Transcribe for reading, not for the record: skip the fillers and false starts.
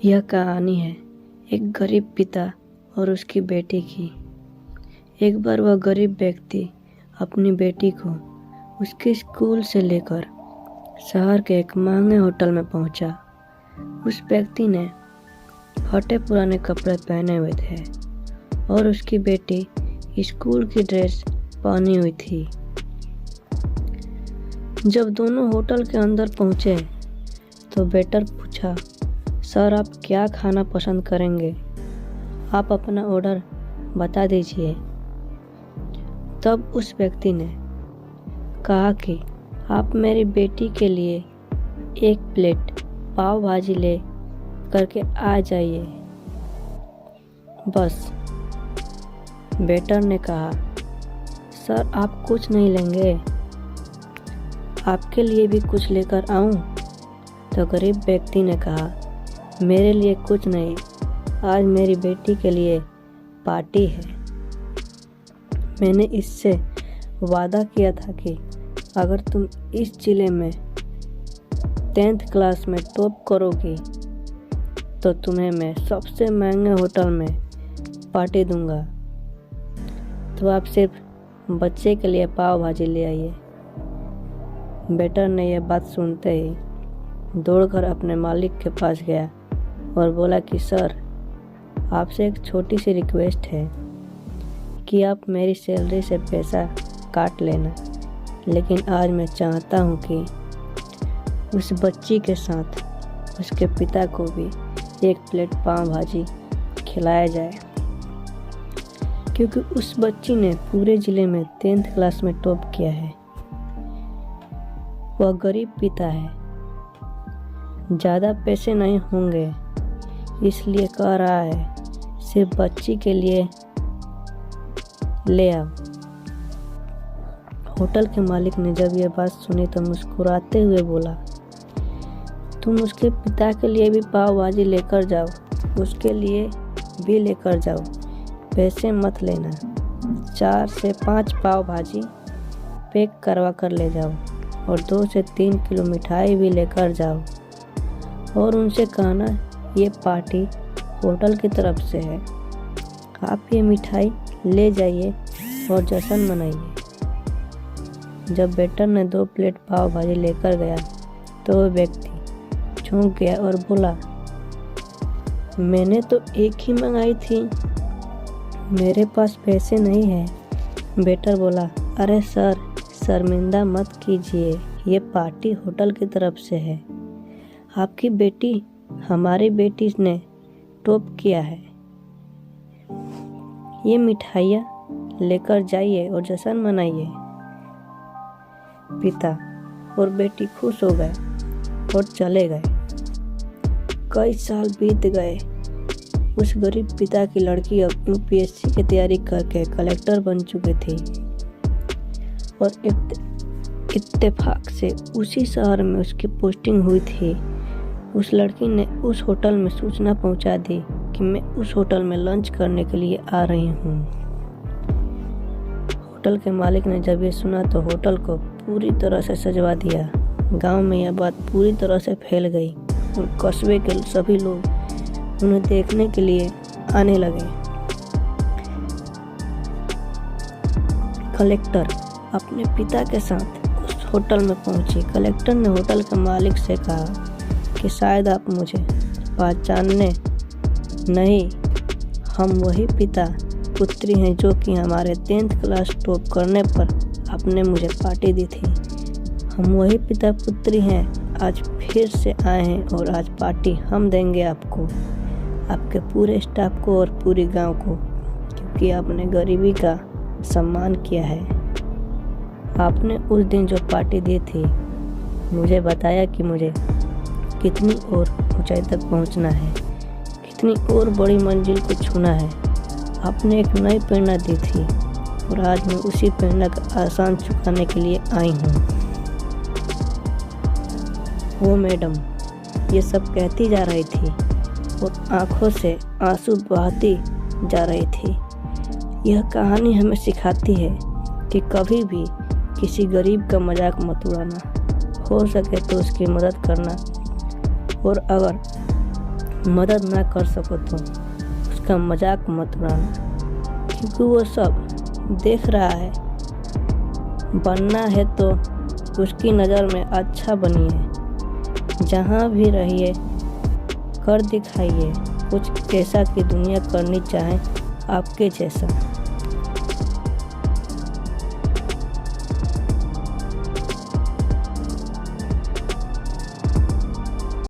यह कहानी है एक गरीब पिता और उसकी बेटी की। एक बार वह गरीब व्यक्ति अपनी बेटी को उसके स्कूल से लेकर शहर के एक महंगे होटल में पहुंचा। उस व्यक्ति ने फटे पुराने कपड़े पहने हुए थे और उसकी बेटी स्कूल की ड्रेस पहनी हुई थी। जब दोनों होटल के अंदर पहुंचे तो वेटर पूछा, सर आप क्या खाना पसंद करेंगे? आप अपना ऑर्डर बता दीजिए। तब उस व्यक्ति ने कहा कि आप मेरी बेटी के लिए एक प्लेट पाव भाजी ले करके आ जाइए। बस। वेटर ने कहा, सर आप कुछ नहीं लेंगे? आपके लिए भी कुछ लेकर आऊं? तो गरीब व्यक्ति ने कहा, मेरे लिए कुछ नहीं, आज मेरी बेटी के लिए पार्टी है। मैंने इससे वादा किया था कि अगर तुम इस जिले में 10th क्लास में टॉप करोगी तो तुम्हें मैं सबसे महंगे होटल में पार्टी दूंगा। तो आप सिर्फ बच्चे के लिए पाव भाजी ले आइए। वेटर ने यह बात सुनते ही दौड़कर अपने मालिक के पास गया और बोला कि सर आपसे एक छोटी सी रिक्वेस्ट है कि आप मेरी सैलरी से पैसा काट लेना, लेकिन आज मैं चाहता हूँ कि उस बच्ची के साथ उसके पिता को भी एक प्लेट पाव भाजी खिलाया जाए, क्योंकि उस बच्ची ने पूरे ज़िले में 10th क्लास में टॉप किया है। वह गरीब पिता है, ज़्यादा पैसे नहीं होंगे, इसलिए कह रहा है सिर्फ बच्ची के लिए ले आओ। होटल के मालिक ने जब यह बात सुनी तो मुस्कुराते हुए बोला, तुम उसके पिता के लिए भी पाव भाजी लेकर जाओ, उसके लिए भी लेकर जाओ, पैसे मत लेना। 4 से 5 पाव भाजी पैक करवा कर ले जाओ और 2 से 3 किलो मिठाई भी लेकर जाओ और उनसे कहना ये पार्टी होटल की तरफ से है, आप ये मिठाई ले जाइए और जश्न मनाइए। जब वेटर ने 2 प्लेट पाव भाजी लेकर गया तो वह व्यक्ति चौंक गया और बोला, मैंने तो एक ही मंगाई थी, मेरे पास पैसे नहीं है। वेटर बोला, अरे सर शर्मिंदा मत कीजिए, ये पार्टी होटल की तरफ से है, आपकी बेटी हमारी बेटी ने टॉप किया है, ये मिठाइयाँ लेकर जाइए और जश्न मनाइए। पिता और बेटी खुश हो गए और चले गए। कई साल बीत गए। उस गरीब पिता की लड़की अब UPSC की तैयारी करके कलेक्टर बन चुकी थी और इत्तेफाक से उसी शहर में उसकी पोस्टिंग हुई थी। उस लड़की ने उस होटल में सूचना पहुंचा दी कि मैं उस होटल में लंच करने के लिए आ रही हूं। होटल के मालिक ने जब ये सुना तो होटल को पूरी तरह से सजवा दिया। गांव में यह बात पूरी तरह से फैल गई और कस्बे के सभी लोग उन्हें देखने के लिए आने लगे। कलेक्टर अपने पिता के साथ उस होटल में पहुंची। कलेक्टर ने होटल के मालिक से कहा कि शायद आप मुझे पहचानने नहीं, हम वही पिता पुत्री हैं जो कि हमारे 10th क्लास टॉप करने पर आपने मुझे पार्टी दी थी। हम वही पिता पुत्री हैं, आज फिर से आए हैं और आज पार्टी हम देंगे आपको, आपके पूरे स्टाफ को और पूरी गांव को, क्योंकि आपने गरीबी का सम्मान किया है। आपने उस दिन जो पार्टी दी थी मुझे बताया कि मुझे कितनी और ऊंचाई तक पहुंचना है, कितनी और बड़ी मंजिल को छूना है। आपने एक नई प्रेरणा दी थी और आज मैं उसी प्रेरणा का आसान चुकाने के लिए आई हूँ। वो मैडम ये सब कहती जा रही थी और आंखों से आंसू बहाती जा रही थी। यह कहानी हमें सिखाती है कि कभी भी किसी गरीब का मजाक मत उड़ाना, हो सके तो उसकी मदद करना, और अगर मदद ना कर सको तो उसका मजाक मत उड़ाना, क्योंकि वो सब देख रहा है। बनना है तो उसकी नज़र में अच्छा बनिए, जहाँ भी रहिए कर दिखाइए कुछ ऐसा कि दुनिया करनी चाहे आपके जैसा।